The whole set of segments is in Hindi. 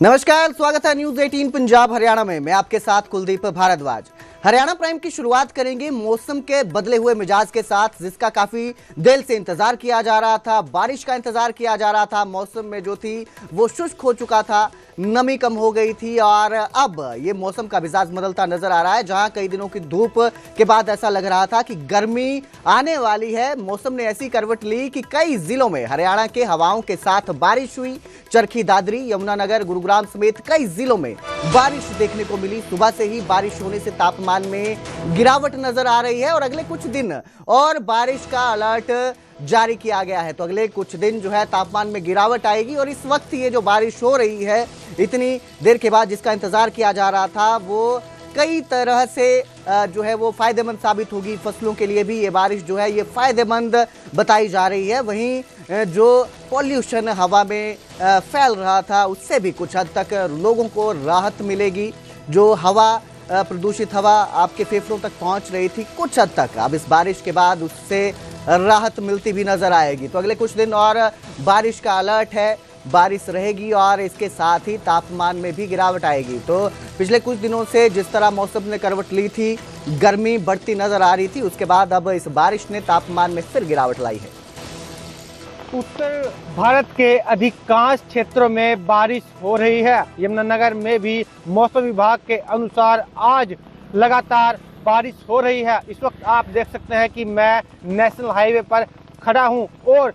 नमस्कार, स्वागत है न्यूज 18 पंजाब हरियाणा में। मैं आपके साथ कुलदीप भारद्वाज। हरियाणा प्राइम की शुरुआत करेंगे मौसम के बदले हुए मिजाज के साथ, जिसका काफी देर से इंतजार किया जा रहा था। बारिश का इंतजार किया जा रहा था। मौसम में जो थी वो शुष्क हो चुका था, नमी कम हो गई थी और अब ये मौसम का मिजाज बदलता नजर आ रहा है। जहां कई दिनों की धूप के बाद ऐसा लग रहा था कि गर्मी आने वाली है, मौसम ने ऐसी करवट ली कि कई जिलों में हरियाणा के हवाओं के साथ बारिश हुई। चरखी दादरी, यमुनानगर, गुरुग्राम समेत कई जिलों में बारिश देखने को मिली। सुबह से ही बारिश होने से तापमान में गिरावट नजर आ रही है और अगले कुछ दिन और बारिश का अलर्ट जारी किया गया है। तो अगले कुछ दिन जो है तापमान में गिरावट आएगी और इस वक्त ये जो बारिश हो रही है इतनी देर के बाद, जिसका इंतजार किया जा रहा था, वो कई तरह से जो है वो फायदेमंद साबित होगी। फसलों के लिए भी ये बारिश जो है ये फायदेमंद बताई जा रही है। वहीं जो पॉल्यूशन हवा में फैल रहा था उससे भी कुछ हद तक लोगों को राहत मिलेगी। जो हवा प्रदूषित हवा आपके फेफड़ों तक पहुंच रही थी, कुछ हद तक अब इस बारिश के बाद उससे राहत मिलती भी नजर आएगी। तो अगले कुछ दिन और बारिश का अलर्ट है, बारिश रहेगी और इसके साथ ही तापमान में भी गिरावट आएगी। तो पिछले कुछ दिनों से जिस तरह मौसम ने करवट ली थी, गर्मी बढ़ती नजर आ रही थी, उसके बाद अब इस बारिश ने तापमान में फिर गिरावट लाई है। उत्तर भारत के अधिकांश क्षेत्रों में बारिश हो रही है। यमुनानगर में भी मौसम विभाग के अनुसार आज लगातार बारिश हो रही है। इस वक्त आप देख सकते हैं कि मैं नेशनल हाईवे पर खड़ा हूं और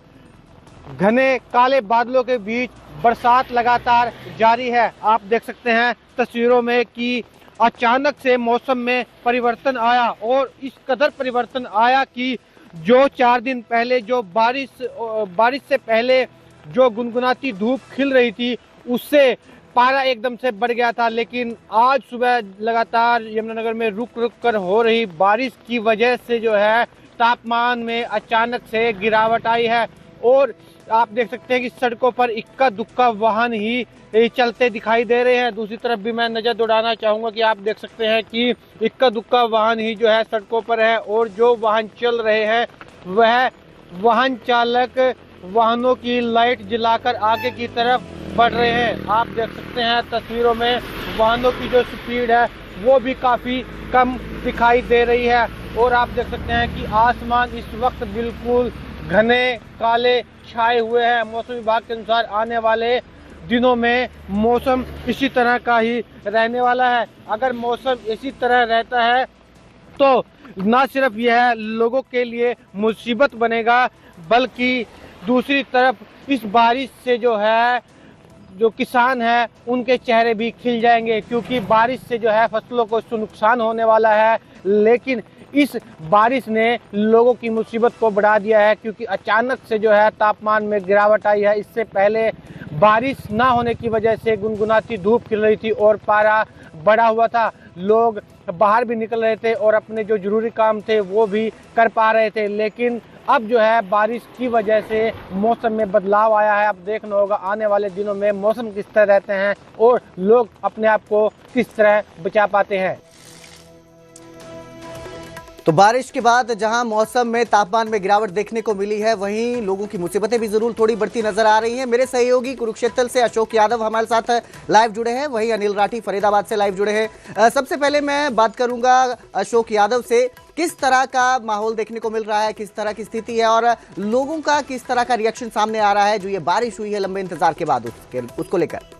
घने काले बादलों के बीच बरसात लगातार जारी है। आप देख सकते हैं तस्वीरों में कि अचानक से मौसम में परिवर्तन आया और इस कदर परिवर्तन आया कि जो 4 दिन पहले जो बारिश से पहले जो गुनगुनाती धूप खिल रही थी, उससे पारा एकदम से बढ़ गया था। लेकिन आज सुबह लगातार यमुनानगर में रुक रुक कर हो रही बारिश की वजह से जो है तापमान में अचानक से गिरावट आई है और आप देख सकते हैं कि सड़कों पर इक्का दुक्का वाहन ही चलते दिखाई दे रहे हैं। दूसरी तरफ भी मैं नजर दौड़ाना चाहूंगा कि आप देख सकते हैं कि इक्का दुक्का वाहन ही जो है सड़कों पर है और जो वाहन चल रहे हैं वह वाहन चालक वाहनों की लाइट जलाकर आगे की तरफ बढ़ रहे हैं। आप देख सकते हैं तस्वीरों में वाहनों की जो स्पीड है वो भी काफी कम दिखाई दे रही है और आप देख सकते हैं कि आसमान इस वक्त बिल्कुल घने काले छाए हुए हैं। मौसम विभाग के अनुसार आने वाले दिनों में मौसम इसी तरह का ही रहने वाला है। अगर मौसम इसी तरह रहता है तो ना सिर्फ यह लोगों के लिए मुसीबत बनेगा, बल्कि दूसरी तरफ इस बारिश से जो है जो किसान है उनके चेहरे भी खिल जाएंगे, क्योंकि बारिश से जो है फसलों को नुकसान होने वाला है। लेकिन इस बारिश ने लोगों की मुसीबत को बढ़ा दिया है, क्योंकि अचानक से जो है तापमान में गिरावट आई है। इससे पहले बारिश ना होने की वजह से गुनगुनाती धूप खिल रही थी और पारा बढ़ा हुआ था। लोग बाहर भी निकल रहे थे और अपने जो जरूरी काम थे वो भी कर पा रहे थे। लेकिन अब जो है बारिश की वजह से मौसम में बदलाव आया है। अब देखना होगा आने वाले दिनों में मौसम किस तरह रहते हैं और लोग अपने आप को किस तरह बचा पाते हैं। तो बारिश के बाद जहां मौसम में तापमान में गिरावट देखने को मिली है, वहीं लोगों की मुसीबतें भी जरूर थोड़ी बढ़ती नजर आ रही हैं। मेरे सहयोगी कुरुक्षेत्र से अशोक यादव हमारे साथ लाइव जुड़े हैं, वहीं अनिल राठी फरीदाबाद से लाइव जुड़े हैं। सबसे पहले मैं बात करूंगा अशोक यादव से, किस तरह का माहौल देखने को मिल रहा है, किस तरह की स्थिति है और लोगों का किस तरह का रिएक्शन सामने आ रहा है जो ये बारिश हुई है लंबे इंतजार के बाद उसको लेकर?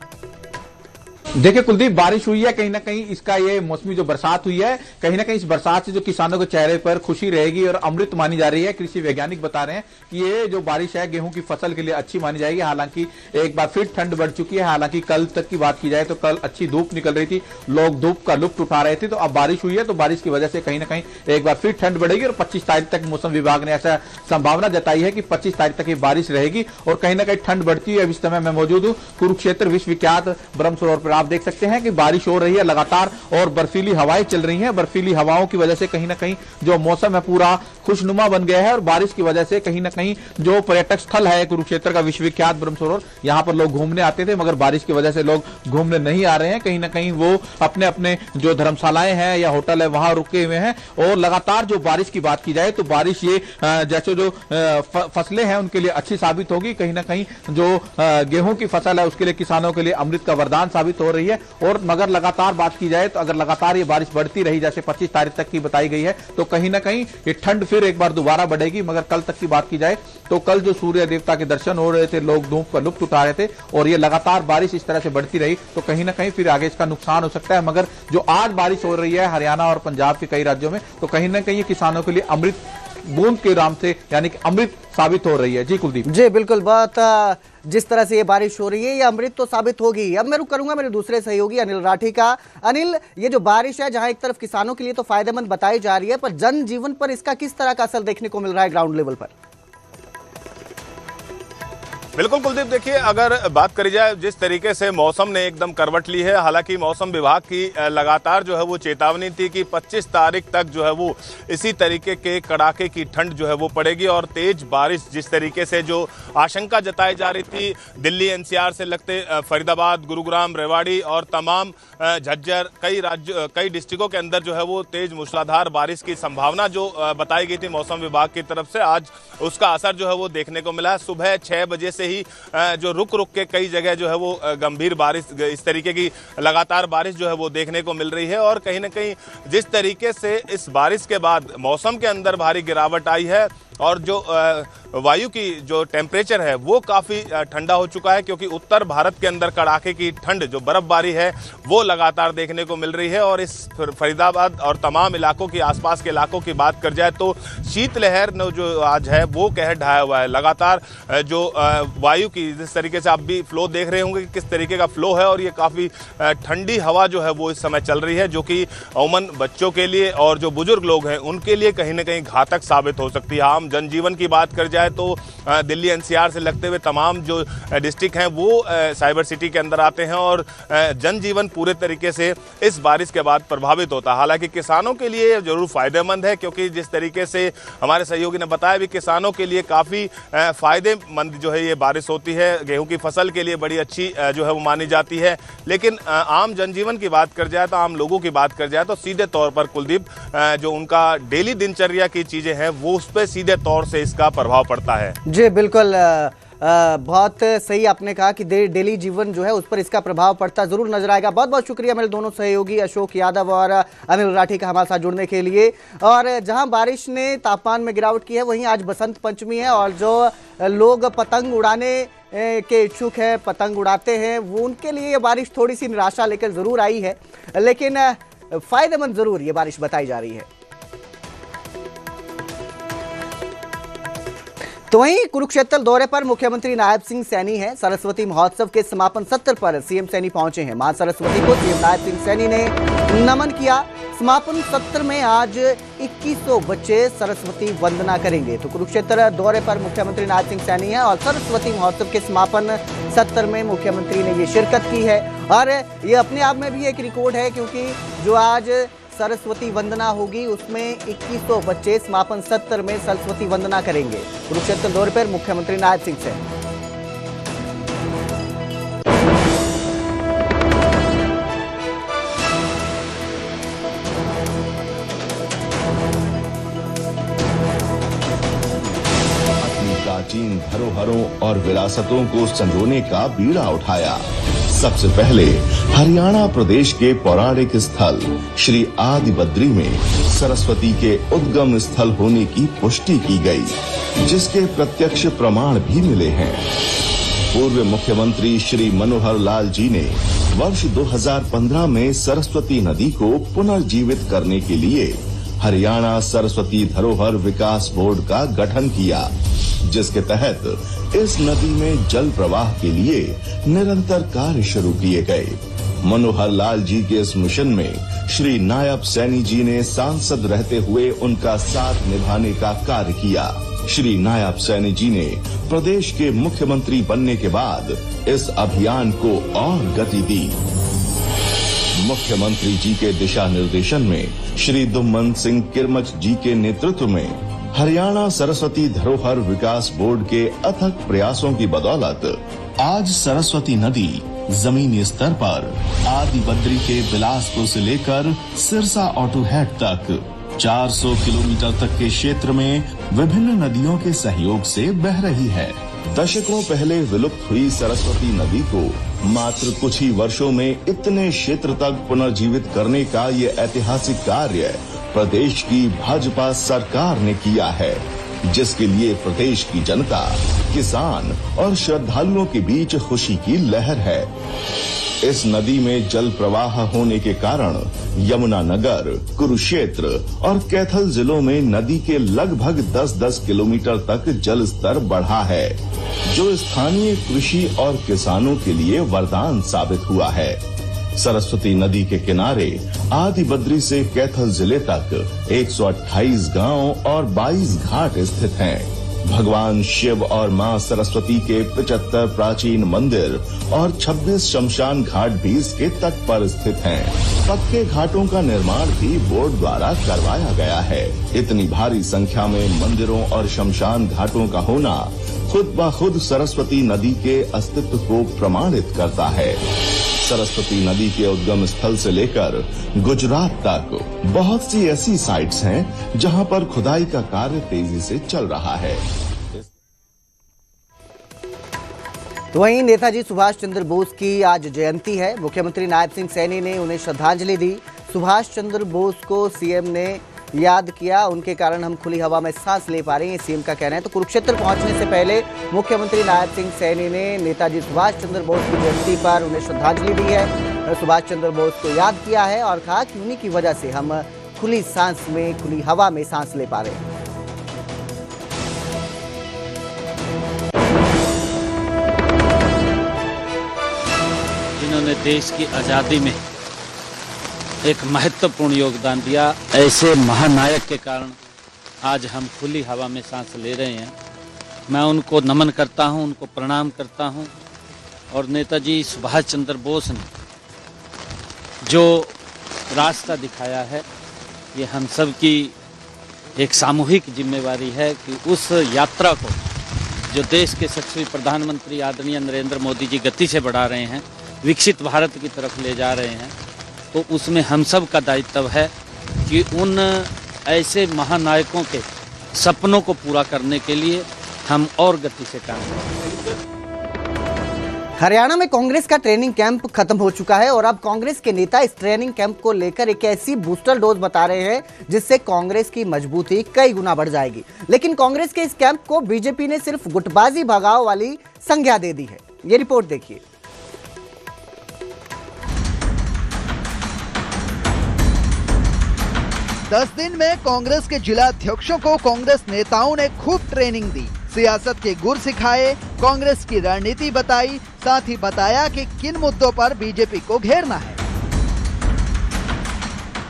देखिए कुलदीप, बारिश हुई है, कहीं ना कहीं इसका ये मौसमी जो बरसात हुई है, कहीं ना कहीं इस बरसात से जो किसानों के चेहरे पर खुशी रहेगी और अमृत मानी जा रही है। कृषि वैज्ञानिक बता रहे हैं कि ये जो बारिश है गेहूं की फसल के लिए अच्छी मानी जाएगी। हालांकि एक बार फिर ठंड बढ़ चुकी है। हालांकि कल तक की बात की जाए तो कल अच्छी धूप निकल रही थी, लोग धूप का लुत्फ उठा रहे थे। तो अब बारिश हुई है तो बारिश की वजह से कहीं ना कहीं एक बार फिर ठंड बढ़ेगी और 25 तारीख तक मौसम विभाग ने ऐसा संभावना जताई है कि 25 तारीख तक ये बारिश रहेगी और कहीं ना कहीं ठंड बढ़ती है। अब इस समय मैं मौजूद हूँ कुरुक्षेत्र विश्वविख्यात ब्रह्म सरोवर पर। आप देख सकते हैं कि बारिश हो रही है लगातार और बर्फीली हवाएं चल रही हैं। बर्फीली हवाओं की वजह से कहीं ना कहीं जो मौसम है पूरा खुशनुमा बन गया है और बारिश की वजह से कहीं ना कहीं जो पर्यटक स्थल है कुरुक्षेत्र का विश्वविख्यात ब्रह्म सरोवर, यहां पर लोग घूमने आते थे, मगर बारिश की वजह से लोग घूमने नहीं आ रहे हैं। कहीं ना कहीं वो अपने अपने जो धर्मशालाएं हैं या होटल है वहां रुके हुए हैं। और लगातार जो बारिश की बात की जाए तो बारिश ये जैसे जो फसलें हैं उनके लिए अच्छी साबित होगी। कहीं ना कहीं जो गेहूं की फसल है उसके लिए किसानों के लिए अमृत का वरदान साबित हो रही है। और मगर लगातार बात की जाए तो अगर लगातार ये बारिश बढ़ती रही जैसे 25 तारीख तक की बताई गई है तो कहीं ना कहीं ये ठंड फिर एक बार दोबारा बढ़ेगी। मगर कल तक की बात की जाए तो कल जो सूर्य देवता के दर्शन हो रहे थे, लोग धूप का लुत्फ उठा रहे थे और ये लगातार बारिश इस तरह से बढ़ती रही तो कहीं ना कहीं फिर आगे इसका नुकसान हो सकता है। मगर जो आज बारिश हो रही है हरियाणा और पंजाब के कई राज्यों में तो कहीं ना कहीं ये किसानों के लिए अमृत बूंद के राम से यानी कि अमृत साबित हो रही है। जी कुलदीप जी बिल्कुल, बहुत जिस तरह से ये बारिश हो रही है ये अमृत तो साबित होगी। अब मैं रुक करूंगा मेरे दूसरे सहयोगी अनिल राठी का। अनिल, ये जो बारिश है जहां एक तरफ किसानों के लिए तो फायदेमंद बताई जा रही है पर जनजीवन पर इसका किस तरह का असर देखने को मिल रहा है ग्राउंड लेवल पर? बिल्कुल कुलदीप, देखिए अगर बात करी जाए जिस तरीके से मौसम ने एकदम करवट ली है, हालांकि मौसम विभाग की लगातार जो है वो चेतावनी थी कि 25 तारीख तक जो है वो इसी तरीके के कड़ाके की ठंड जो है वो पड़ेगी और तेज बारिश जिस तरीके से जो आशंका जताई जा रही थी दिल्ली एनसीआर से लगते फरीदाबाद, गुरुग्राम, रेवाड़ी और तमाम झज्जर कई डिस्ट्रिक्टों के अंदर जो है वो तेज मूसलाधार बारिश की संभावना जो बताई गई थी मौसम विभाग की तरफ से, आज उसका असर जो है वो देखने को मिला। सुबह 6 बजे से ही जो रुक के कई जगह जो है वो गंभीर बारिश, इस तरीके की लगातार बारिश जो है वो देखने को मिल रही है। और कहीं ना कहीं जिस तरीके से इस बारिश के बाद मौसम के अंदर भारी गिरावट आई है और जो वायु की जो टेम्परेचर है वो काफ़ी ठंडा हो चुका है, क्योंकि उत्तर भारत के अंदर कड़ाके की ठंड जो बर्फबारी है वो लगातार देखने को मिल रही है। और इस फरीदाबाद और तमाम इलाकों की आसपास के इलाकों की बात कर जाए तो शीतलहर जो आज है वो कहर ढाया हुआ है। लगातार जो वायु की जिस तरीके से आप भी फ्लो देख रहे होंगे कि किस तरीके का फ्लो है और ये काफ़ी ठंडी हवा जो है वो इस समय चल रही है, जो कि अमूमन बच्चों के लिए और जो बुजुर्ग लोग हैं उनके लिए कहीं ना कहीं घातक साबित हो सकती है। आम जनजीवन की बात कर जाए तो दिल्ली एनसीआर से लगते हुए तमाम जो डिस्ट्रिक्ट हैं वो साइबर सिटी के अंदर आते हैं और जनजीवन पूरे तरीके से इस बारिश के बाद प्रभावित होता है। हालांकि किसानों के लिए जरूर फायदेमंद है, क्योंकि जिस तरीके से हमारे सहयोगी ने बताया भी किसानों के लिए काफ़ी फायदेमंद जो है ये बारिश होती है, गेहूं की फसल के लिए बड़ी अच्छी जो है वो मानी जाती है। लेकिन आम जनजीवन की बात कर जाए तो आम लोगों की बात कर जाए तो सीधे तौर पर कुलदीप जो उनका डेली दिनचर्या की चीज़ें हैं वो उस पर सीधे तौर से इसका प्रभाव पड़ता है। जी बिल्कुल, बहुत सही आपने कहा कि डेली जीवन जो है उस पर इसका प्रभाव पड़ता जरूर नजर आएगा। बहुत बहुत शुक्रिया मेरे दोनों सहयोगी अशोक यादव और अनिल राठी का हमारे साथ जुड़ने के लिए। और जहां बारिश ने तापमान में गिरावट की है वहीं आज बसंत पंचमी है और जो लोग पतंग उड़ाने के इच्छुक है, पतंग उड़ाते हैं, वो उनके लिए ये बारिश थोड़ी सी निराशा लेकर जरूर आई है, लेकिन फायदेमंद जरूर ये बारिश बताई जा रही है। तो वहीं कुरुक्षेत्र दौरे पर मुख्यमंत्री नायब सिंह सैनी हैं। सरस्वती महोत्सव के समापन सत्र पर सीएम सैनी पहुंचे हैं। मां सरस्वती को सीएम नायब सिंह सैनी ने नमन किया। समापन सत्र में आज 2100 बच्चे सरस्वती वंदना करेंगे। तो कुरुक्षेत्र दौरे पर मुख्यमंत्री नायब सिंह सैनी हैं और सरस्वती महोत्सव के समापन सत्र में मुख्यमंत्री ने ये शिरकत की है। और ये अपने आप में भी एक रिकॉर्ड है, क्योंकि जो आज सरस्वती वंदना होगी उसमें 2100 बच्चे समापन सत्र में सरस्वती वंदना करेंगे। कुरुक्षेत्र दौरे पर मुख्यमंत्री नायब सिंह सैनी। अपनी प्राचीन धरोहरों और विरासतों को संजोने का बीड़ा उठाया। सबसे पहले हरियाणा प्रदेश के पौराणिक स्थल श्री आदि बद्री में सरस्वती के उद्गम स्थल होने की पुष्टि की गई, जिसके प्रत्यक्ष प्रमाण भी मिले हैं। पूर्व मुख्यमंत्री श्री मनोहर लाल जी ने वर्ष 2015 में सरस्वती नदी को पुनर्जीवित करने के लिए हरियाणा सरस्वती धरोहर विकास बोर्ड का गठन किया, जिसके तहत इस नदी में जल प्रवाह के लिए निरंतर कार्य शुरू किए गए। मनोहर लाल जी के इस मिशन में श्री नायब सैनी जी ने सांसद रहते हुए उनका साथ निभाने का कार्य किया। श्री नायब सैनी जी ने प्रदेश के मुख्यमंत्री बनने के बाद इस अभियान को और गति दी। मुख्यमंत्री जी के दिशा निर्देशन में श्री दुम्मन सिंह किरमच जी के नेतृत्व में हरियाणा सरस्वती धरोहर विकास बोर्ड के अथक प्रयासों की बदौलत आज सरस्वती नदी जमीनी स्तर पर आदि बद्री के बिलासपुर से लेकर सिरसा ऑटोहेड तक 400 किलोमीटर तक के क्षेत्र में विभिन्न नदियों के सहयोग से बह रही है। दशकों पहले विलुप्त हुई सरस्वती नदी को मात्र कुछ ही वर्षों में इतने क्षेत्र तक पुनर्जीवित करने का ये ऐतिहासिक कार्य प्रदेश की भाजपा सरकार ने किया है, जिसके लिए प्रदेश की जनता, किसान और श्रद्धालुओं के बीच खुशी की लहर है। इस नदी में जल प्रवाह होने के कारण यमुनानगर, कुरुक्षेत्र और कैथल जिलों में नदी के लगभग 10-10 किलोमीटर तक जल स्तर बढ़ा है, जो स्थानीय कृषि और किसानों के लिए वरदान साबित हुआ है। सरस्वती नदी के किनारे आदि बद्री से कैथल जिले तक 128 गांव और 22 घाट स्थित हैं। भगवान शिव और मां सरस्वती के 75 प्राचीन मंदिर और 26 शमशान घाट भी इसके तट पर स्थित हैं। पक्के घाटों का निर्माण भी बोर्ड द्वारा करवाया गया है। इतनी भारी संख्या में मंदिरों और शमशान घाटों का होना खुद ब खुद सरस्वती नदी के अस्तित्व को प्रमाणित करता है। सरस्वती नदी के उद्गम स्थल से लेकर गुजरात तक बहुत सी ऐसी साइट्स हैं जहां पर खुदाई का कार्य तेजी से चल रहा है। तो वहीं नेताजी सुभाष चंद्र बोस की आज जयंती है। मुख्यमंत्री नायब सिंह सैनी ने उन्हें श्रद्धांजलि दी। सुभाष चंद्र बोस को सीएम ने याद किया, उनके कारण हम खुली हवा में सांस ले पा रहे हैं, सीएम का कहना है। तो कुरुक्षेत्र पहुंचने से पहले मुख्यमंत्री नायब सिंह सैनी ने नेताजी सुभाष चंद्र बोस की जयंती पर उन्हें श्रद्धांजलि दी है, सुभाष चंद्र बोस को याद किया है और कहा कि उन्हीं की वजह से हम खुली हवा में सांस ले पा रहे हैं। जिन्होंने देश की आज़ादी में एक महत्वपूर्ण योगदान दिया, ऐसे महानायक के कारण आज हम खुली हवा में सांस ले रहे हैं। मैं उनको नमन करता हूं, उनको प्रणाम करता हूं। और नेताजी सुभाष चंद्र बोस ने जो रास्ता दिखाया है, ये हम सब की एक सामूहिक जिम्मेवारी है कि उस यात्रा को जो देश के यशस्वी प्रधानमंत्री आदरणीय नरेंद्र मोदी जी गति से बढ़ा रहे हैं, विकसित भारत की तरफ ले जा रहे हैं, तो उसमें हम सब का दायित्व है कि उन ऐसे महानायकों के सपनों को पूरा करने के लिए हम और गति से काम करें। हरियाणा में कांग्रेस का ट्रेनिंग कैंप खत्म हो चुका है और अब कांग्रेस के नेता इस ट्रेनिंग कैंप को लेकर एक ऐसी बूस्टर डोज बता रहे हैं जिससे कांग्रेस की मजबूती कई गुना बढ़ जाएगी। लेकिन कांग्रेस के इस कैंप को बीजेपी ने सिर्फ गुटबाजी भगाओ वाली संज्ञा दे दी है। ये रिपोर्ट देखिए। 10 दिन में कांग्रेस के जिला अध्यक्षों को कांग्रेस नेताओं ने खूब ट्रेनिंग दी, सियासत के गुर सिखाए, कांग्रेस की रणनीति बताई, साथ ही बताया कि किन मुद्दों पर बीजेपी को घेरना है।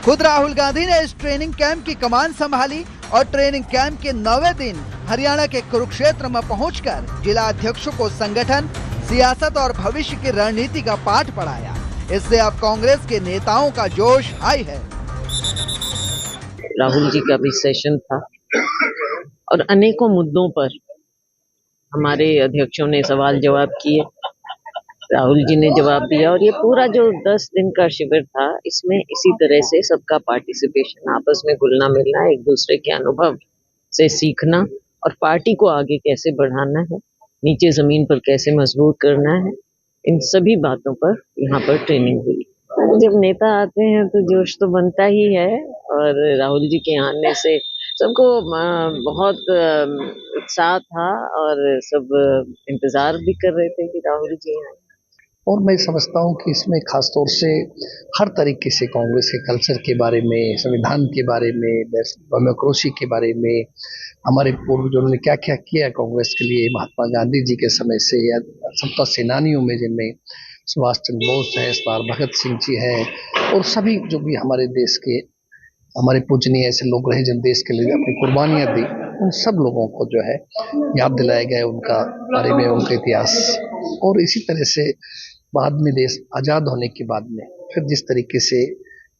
खुद राहुल गांधी ने इस ट्रेनिंग कैंप की कमान संभाली और ट्रेनिंग कैंप के 9वें दिन हरियाणा के कुरुक्षेत्र में पहुंचकर जिला अध्यक्षों को संगठन, सियासत और भविष्य की रणनीति का पाठ पढ़ाया। इससे अब कांग्रेस के नेताओं का जोश हाई है। राहुल जी का भी सेशन था और अनेकों मुद्दों पर हमारे अध्यक्षों ने सवाल जवाब किए, राहुल जी ने जवाब दिया। और ये पूरा जो 10 दिन का शिविर था, इसमें इसी तरह से सबका पार्टिसिपेशन, आपस में घुलना मिलना, एक दूसरे के अनुभव से सीखना और पार्टी को आगे कैसे बढ़ाना है, नीचे जमीन पर कैसे मजबूत करना है, इन सभी बातों पर यहाँ पर ट्रेनिंग हुई। जब नेता आते हैं तो जोश तो बनता ही है और राहुल जी के आने से सबको बहुत उत्साह था और सब इंतजार भी कर रहे थे कि राहुल जी आए। और मैं समझता हूँ कि इसमें खासतौर से हर तरीके से कांग्रेस के कल्चर के बारे में, संविधान के बारे में, डेमोक्रेसी के बारे में, हमारे पूर्वजों ने क्या क्या किया कांग्रेस के लिए, महात्मा गांधी जी के समय से या स्वतंत्रता सेनानियों में जिनमें सुभाष चंद्र बोस है, सरदार भगत सिंह जी है और सभी जो भी हमारे देश के हमारे पूजनीय ऐसे लोग रहे जिन देश के लिए अपनी कुर्बानियां दी, उन सब लोगों को जो है याद दिलाया गया उनका बारे में, उनका इतिहास। और इसी तरह से बाद में देश आज़ाद होने के बाद में फिर जिस तरीके से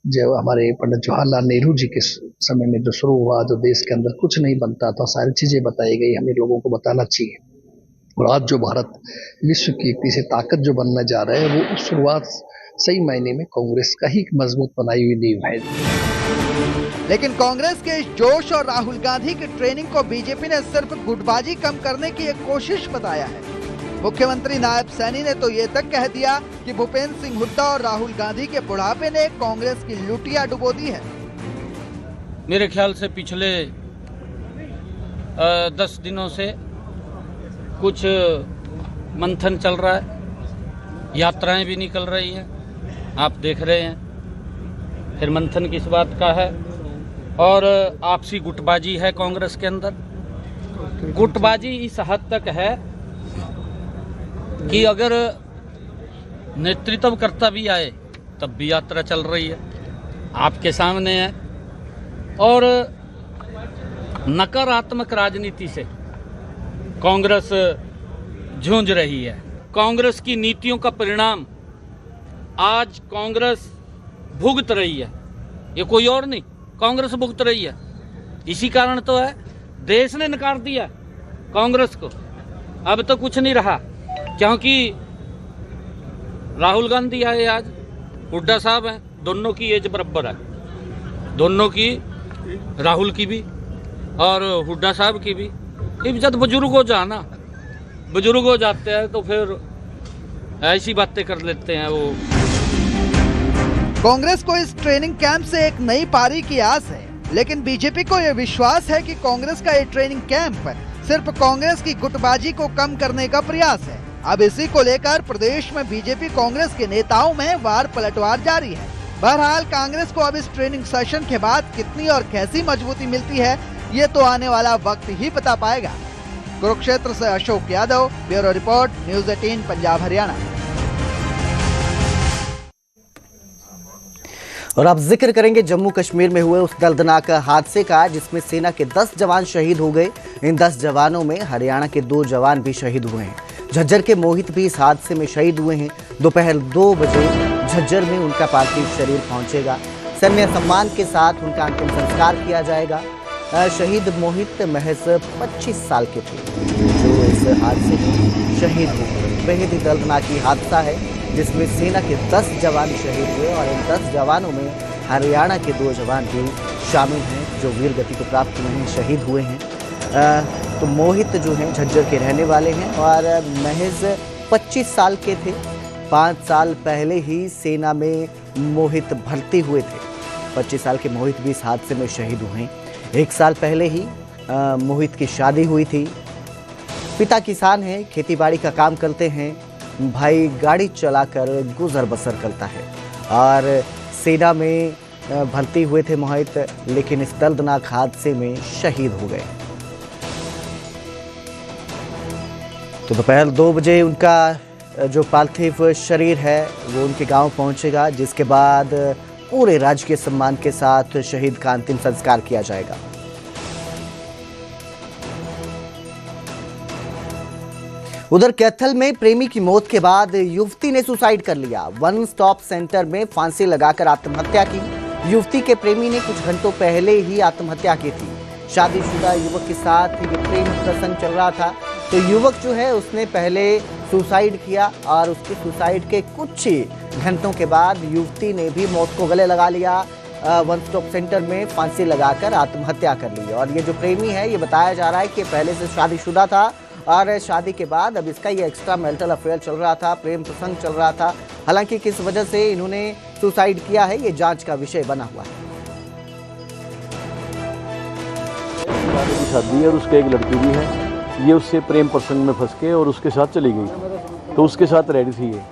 जब हमारे पंडित जवाहरलाल नेहरू जी के समय में जो शुरू हुआ, जो देश के अंदर कुछ नहीं बनता था, सारी चीजें बताई गई, हमें लोगों को बताना चाहिए। और आज जो भारत विश्व की तीसरी ताकत जो बनने जा रहा है, वो शुरुआत सही मायने में कांग्रेस का ही मजबूत बनाई हुई नींव है। लेकिन कांग्रेस के इस जोश और राहुल गांधी की ट्रेनिंग को बीजेपी ने सिर्फ गुटबाजी कम करने की एक कोशिश बताया है। मुख्यमंत्री नायब सैनी ने तो ये तक कह दिया कि भूपेंद्र सिंह हुड्डा और राहुल गांधी के बुढ़ापे ने कांग्रेस की लुटिया डुबो दी है। मेरे ख्याल से पिछले 10 दिनों से कुछ मंथन चल रहा है, यात्राएं भी निकल रही हैं, आप देख रहे हैं। फिर मंथन किस बात का है, और आपसी गुटबाजी है कांग्रेस के अंदर। गुटबाजी इस हद तक है कि अगर नेतृत्वकर्ता भी आए तब भी यात्रा चल रही है, आपके सामने है। और नकारात्मक राजनीति से कांग्रेस जूझ रही है। कांग्रेस की नीतियों का परिणाम आज कांग्रेस भुगत रही है, ये कोई और नहीं, कांग्रेस भुगत रही है। इसी कारण तो है देश ने नकार दिया कांग्रेस को। अब तो कुछ नहीं रहा, क्योंकि राहुल गांधी आए, आज हुड्डा साहब हैं, दोनों की एज बराबर है, दोनों की, राहुल की भी और हुड्डा साहब की भी। जब बुजुर्ग हो जाना, बुजुर्ग हो जाते हैं तो फिर ऐसी बातें कर लेते हैं वो। कांग्रेस को इस ट्रेनिंग कैंप से एक नई पारी की आस है, लेकिन बीजेपी को यह विश्वास है कि कांग्रेस का ये ट्रेनिंग कैंप सिर्फ कांग्रेस की गुटबाजी को कम करने का प्रयास है। अब इसी को लेकर प्रदेश में बीजेपी कांग्रेस के नेताओं में वार पलटवार जारी है। बहरहाल कांग्रेस को अब इस ट्रेनिंग सेशन के बाद कितनी और कैसी मजबूती मिलती है, ये तो आने वाला वक्त ही बता पाएगा। कुरुक्षेत्र से Ashok Yadav, bureau report, news 18 Punjab Haryana. और अब जिक्र करेंगे जम्मू कश्मीर में हुए उस दर्दनाक हादसे का जिसमें सेना के 10 जवान शहीद हो गए। इन 10 जवानों में हरियाणा के 2 जवान भी शहीद हुए हैं। झज्जर के मोहित भी इस हादसे में शहीद हुए हैं। दोपहर 2 बजे झज्जर में उनका पार्थिव शरीर पहुंचेगा। सैन्य सम्मान के साथ उनका अंतिम संस्कार किया जाएगा। शहीद मोहित महज 25 साल के थे जो इस हादसे में शहीद हुए। बेहद ही दर्दनाक हादसा है जिसमें सेना के 10 जवान शहीद हुए और इन 10 जवानों में हरियाणा के 2 जवान भी शामिल हैं जो वीर गति को प्राप्त हुए हैं, शहीद हुए हैं। तो मोहित जो हैं झज्जर के रहने वाले हैं और महज 25 साल के थे। 5 साल पहले ही सेना में मोहित भर्ती हुए थे। 25 साल के मोहित भी इस हादसे में शहीद हुए हैं। 1 साल पहले ही मोहित की शादी हुई थी। पिता किसान हैं, खेतीबाड़ी का काम करते हैं, भाई गाड़ी चलाकर गुजर बसर करता है और सेना में भर्ती हुए थे मोहित, लेकिन इस दर्दनाक हादसे में शहीद हो गए। तो दोपहर 2 बजे उनका जो पार्थिव शरीर है वो उनके गांव पहुंचेगा, जिसके बाद पूरे राजकीय सम्मान के साथ शहीद का अंतिम संस्कार किया जाएगा। उधर कैथल में प्रेमी की मौत के बाद युवती ने सुसाइड कर लिया। वन स्टॉप सेंटर में फांसी लगाकर आत्महत्या की। युवती के प्रेमी ने कुछ घंटों पहले ही आत्महत्या की थी। शादीशुदा युवक के साथ ये प्रेम प्रसंग चल रहा था, तो युवक जो है उसने पहले सुसाइड किया और उसके सुसाइड के कुछ ही घंटों के बाद युवती ने भी मौत को गले लगा लिया। वन स्टॉप सेंटर में फांसी लगाकर आत्महत्या कर ली। और ये जो प्रेमी है, ये बताया जा रहा है कि पहले से शादीशुदा था और शादी के बाद अब इसका ये एक्स्ट्रा मैरिटल अफेयर चल रहा था, प्रेम प्रसंग चल रहा था। हालांकि किस वजह से इन्होंने सुसाइड किया है, ये जांच का विषय बना हुआ है। शादी है और उसके एक लड़की भी है, ये उससे प्रेम प्रसंग में फंस के और उसके साथ चली गई, तो उसके साथ रेडी थी ये।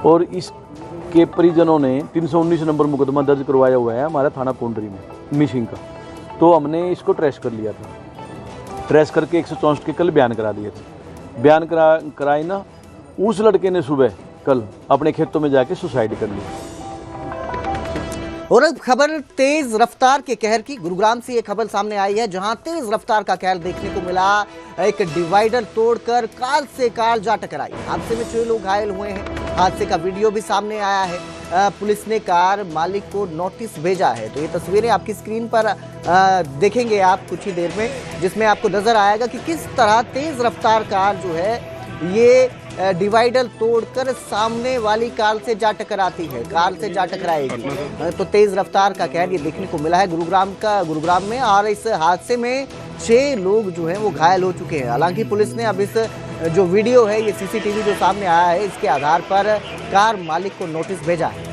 और इसके परिजनों ने 319 नंबर मुकदमा दर्ज करवाया हुआ है हमारा थाना पुंडरी में मिसिंग का। तो हमने इसको ट्रेस कर लिया था, ट्रेस करके 164 के कल बयान करा दिए थे। बयान कराए ना, उस लड़के ने सुबह कल अपने खेतों में जाके सुसाइड कर लिया। और अब खबर तेज रफ्तार के कहर की। गुरुग्राम से ये खबर सामने आई है जहां तेज रफ्तार का कहर देखने को मिला। एक डिवाइडर तोड़कर कार से कार जा टकराई। हादसे में 6 लोग घायल हुए हैं। हादसे का वीडियो भी सामने आया है। पुलिस ने कार मालिक को नोटिस भेजा है। तो ये तस्वीरें आपकी स्क्रीन पर देखेंगे आप कुछ ही देर में, जिसमें आपको नजर आएगा कि किस तरह तेज रफ्तार कार जो है ये डिवाइडर तोड़कर सामने वाली कार से जा टकराती है, कार से जा टकराएगी। तो तेज रफ्तार का कहर ये देखने को मिला है गुरुग्राम में, और इस हादसे में 6 लोग जो हैं वो घायल हो चुके हैं। हालांकि पुलिस ने अब इस जो वीडियो है, ये सीसीटीवी जो सामने आया है, इसके आधार पर कार मालिक को नोटिस भेजा है।